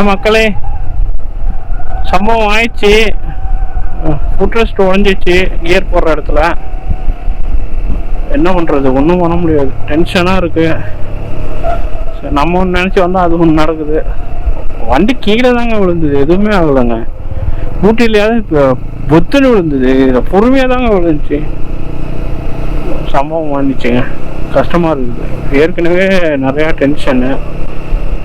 மக்களே, சம்பவம் ஆயிடுச்சு. ஃபுட்ரெஸ்ட் உடஞ்சிச்சு கியர் போடுற இடத்துல. என்ன பண்ணுறது, ஒன்றும் பண்ண முடியாது. டென்ஷனாக இருக்குது. நம்ம ஒன்று நினச்சி வந்தால் அது ஒன்று நடக்குது. வண்டி கீழே தாங்க விழுந்தது, எதுவுமே ஆகலைங்க. ஊட்டிலையாவது இப்போ பொத்துன்னு விழுந்தது, பொறுமையாக தாங்க விழுந்துச்சு. சம்பவம் வந்துச்சுங்க, கஷ்டமாக இருக்குது. ஏற்கனவே நிறையா டென்ஷனு,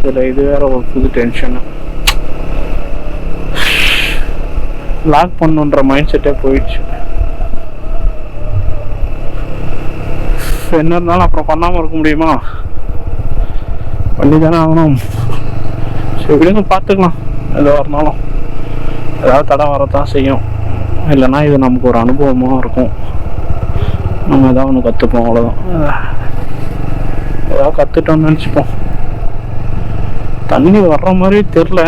இதில் இது வேற ஒரு புது டென்ஷனு. லாக் பண்ணுன்ற மைண்ட் செட்டே போயிடுச்சு. என்ன இருந்தாலும் அப்புறம் பண்ணாமல் இருக்க முடியுமா? பண்ணி தானே ஆகணும். சரி விடுங்க, பார்த்துக்கலாம். எதுவாக இருந்தாலும் ஏதாவது தடை வரத்தான் செய்யும். இல்லைன்னா இது நமக்கு ஒரு அனுபவமாக இருக்கும். நம்ம ஏதாவது ஒன்று கற்றுப்போம், அவ்வளோதான். ஏதாவது கற்றுட்டோம்னு நினச்சிப்போம். தண்ணி வர்ற மாதிரி தெரில.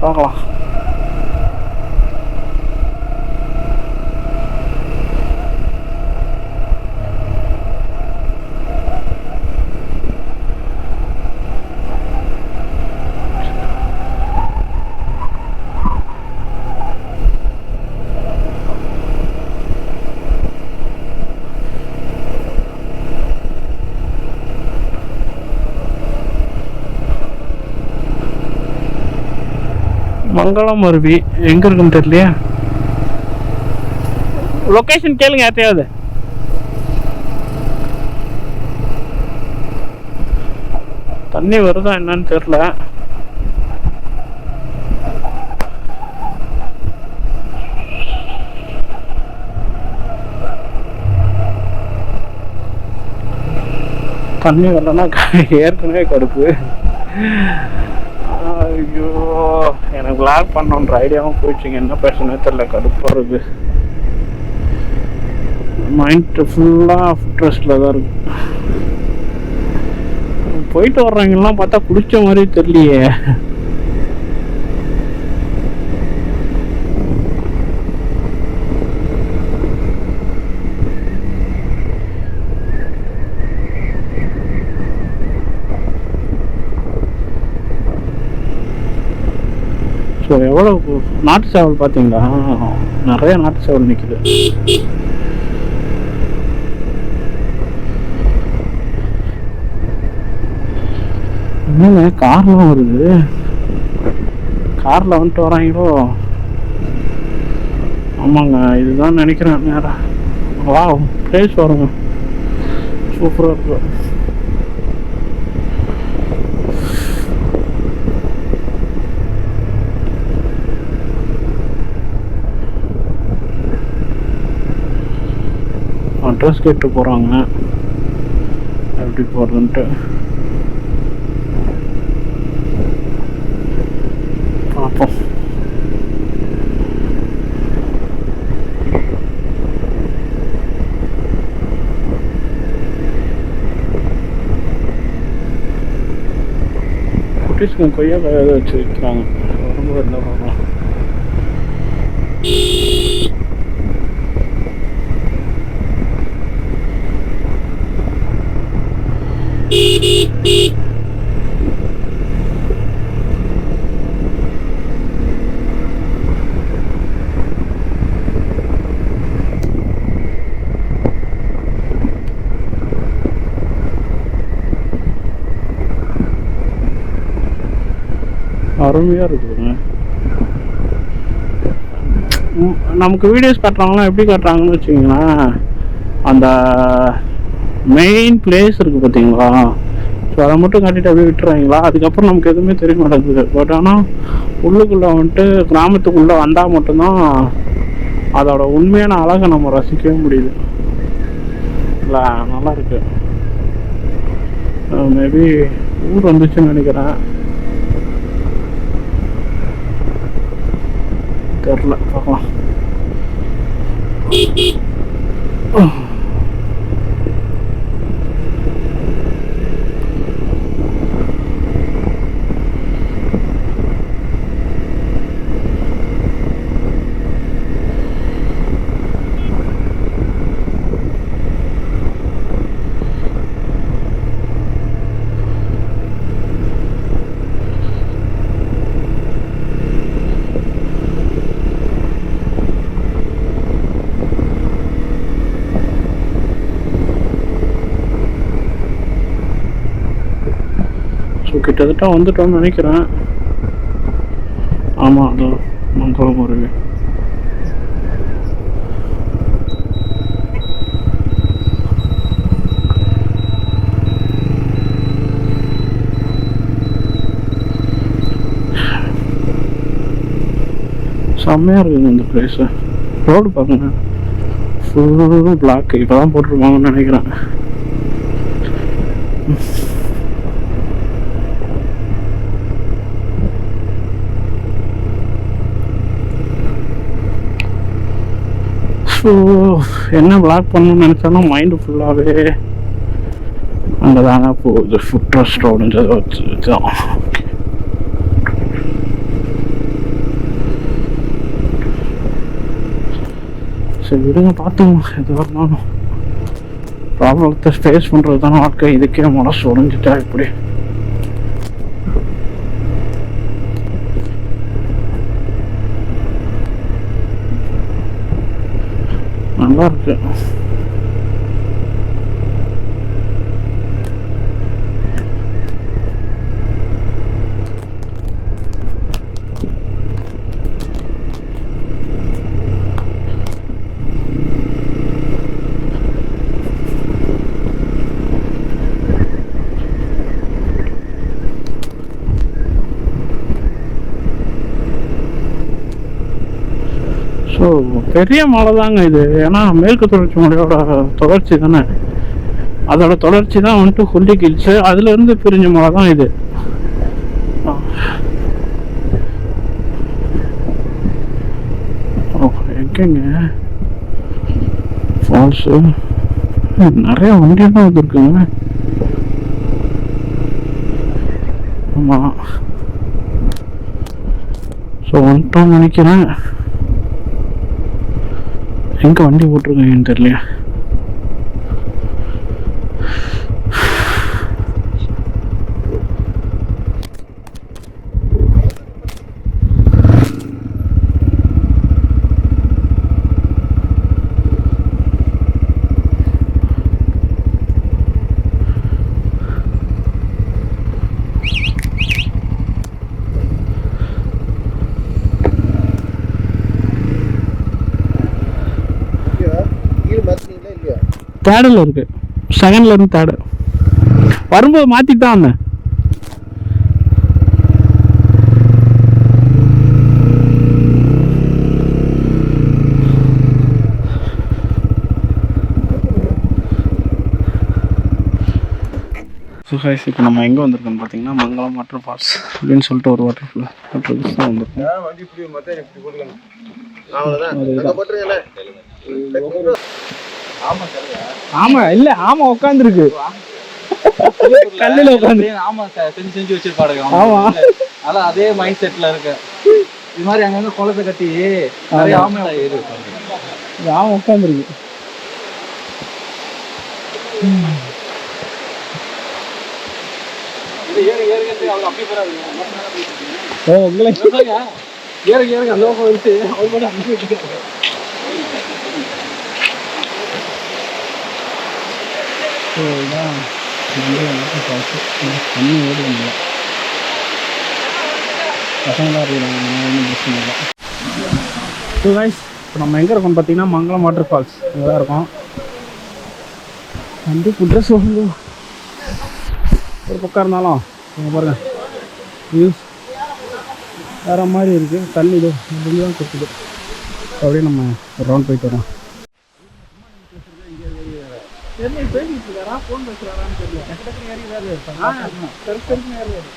பார்க்கலாம். மங்களம் அருவி எங்க இருக்குன்னு தெரியலையா? லொகேஷன் கேளுங்க யார்ட்டையாவது. தண்ணி வருதா என்னன்னு தெரியல. தண்ணி வரலன்னா ஏற்கனவே கடுப்பு. ஐயோ, எனக்கு லாக் பண்ணோன்ற ஐடியாவும் போயிடுச்சுங்க. என்ன பிரச்சனை தெரியல, கடுப்பாக மைண்ட் ஃபுல்லாக ஃபுட்ரெஸ்ட்டில் தான் இருக்கு. போயிட்டு வர்றவங்கலாம் பார்த்தா குடிச்ச மாதிரி தெரியலையே. ஸோ எவ்வளோ நாட்டு சேவல் பார்த்தீங்களா? நிறைய நாட்டு சேவல் நிற்குது. இன்னும் கார்லாம் வருது. காரில் வந்துட்டு வராங்களோ? ஆமாங்க, இதுதான் நினைக்கிறேன். நேரம் வா பிளேஸ் வருங்க, சூப்பராக இருக்கு. அட்ரஸ் கேட்டு போகிறாங்க, எப்படி போகிறதுன்ட்டு பார்ப்போம். குட்டீஸ்க்கு கொய்யா வச்சு வைக்கிறாங்க. ரொம்ப என்ன பார்க்கலாம். அருமையாக இருக்குதுங்க. நமக்கு வீடியோஸ் காட்டுறாங்கன்னா எப்படி காட்டுறாங்கன்னு வச்சிங்களேன், அந்த மெயின் பிளேஸ் இருக்குது பார்த்தீங்களா, ஸோ அதை மட்டும் காட்டிட்டு அப்படியே விட்டுறாங்களா. அதுக்கப்புறம் நமக்கு எதுவுமே தெரிய மாட்டேங்குது. பட் ஆனால் உள்ளுக்குள்ளே வந்துட்டு கிராமத்துக்குள்ளே வந்தால் மட்டும்தான் அதோட உண்மையான அழகை நம்ம ரசிக்கவே முடியுது. இல்லை நல்லா இருக்கு. மேபி ஊர் வந்துச்சுன்னு நினைக்கிறேன், தெரில, பார்க்கலாம். கிட்டத்தட்ட வந்துட்டோம்னு நினைக்கிறேன். ஆமாம், அது மங்களம் அருவி. செம்மையாக இருக்குங்க இந்த பிளேஸு. ரோடு பாருங்க, ஃபுல்லும் பிளாக். இப்போ தான் போட்டிருப்பாங்கன்னு நினைக்கிறேன். ஸோ என்ன பிளாக் பண்ணணும்னு நினச்சாலும் மைண்டு ஃபுல்லாகவே அங்கே தாங்க போகுது. ஃபுட் ரெஸ்டாரண்ட் வச்சுதான். சரி விடுங்க, பார்த்துங்க. எது வரணும் ப்ராப்ளத்தை ஃபேஸ் பண்ணுறது தானே வாழ்க்கை. இதுக்கே மனசு உடஞ்சிட்டா இப்படி. நல்லா இருக்கு. ஸோ பெரிய மலை தாங்க இது. ஏன்னா மேற்கு தொடர்ச்சி மலையோட தொடர்ச்சி தானே. அதோட தொடர்ச்சி தான் வந்துட்டு ஹுல்லி ஹில்ஸு. அதுலேருந்து பிரிஞ்ச மலை தான் இது. ஓ எங்கேங்க ஃபால்ஸு? நிறைய வண்டியெல்லாம் வந்துருக்குங்க. ஆமாம், ஸோ வந்துட்டோம்னு நினைக்கிறேன். எங்கே வண்டி போட்டிருக்கேன்னு தெரியலையா. தேர்டில் இருக்கு. செகண்ட்ல இருந்து தேர்டு வரும்போது மாற்றிட்டு தான் வந்தேன். ஸோ கைஸ், இப்போ நம்ம எங்கே வந்திருக்கோம்னு பார்த்தீங்கன்னா மங்களம் வாட்டர் ஃபால்ஸ் அப்படின்னு சொல்லிட்டு ஒரு வாட்டர் ஃபால்ஸ் தான் வந்திருக்கோம். ஆமா இல்ல, ஆமா உட்காந்துருக்கு கல்லுல உட்காந்து. ஆமா சார், செஞ்சு வச்சிருப்பாரு. ஆமா, அதான் அதே மைண்ட் செட்ல இருக்கு. இது மாதிரி அங்கங்க குளத்தை கட்டி நிறைய ஆமை ஏறி ஆமா உட்காந்துருக்கு. ஓ உங்களை ஏறுங்க ஏறுங்க அந்த பக்கம் வச்சு அவர் மட்டும் அனுப்பி வச்சுக்கிறாங்க. ஸோ இதான் தண்ணி ஓடுங்க பசங்களாக இருக்கிறாங்க, ஒன்றும் பிரச்சனை இல்லை. ஸோ கைஸ், இப்போ நம்ம எங்கே இருக்கோம்னு பார்த்தீங்கன்னா மங்களம் வாட்டர் ஃபால்ஸ் இங்கே தான் இருக்கோம். வண்டி புட்ரெஸ் வாங்க ஒரு பக்கம் இருந்தாலும் இங்கே பாருங்கள் வியூஸ் வேறு மாதிரி இருக்குது. தண்ணி இதோ இப்படி தான் கொடுக்குது. அப்படியே நம்ம ஒரு ரவுண்ட் போயிட்டு வரோம். பேசிட்டு இருக்காரா, ஃபோன் பேசுகிறாரான்னு தெரியல. டக்கு டக்குன்னு ஏறி வேறு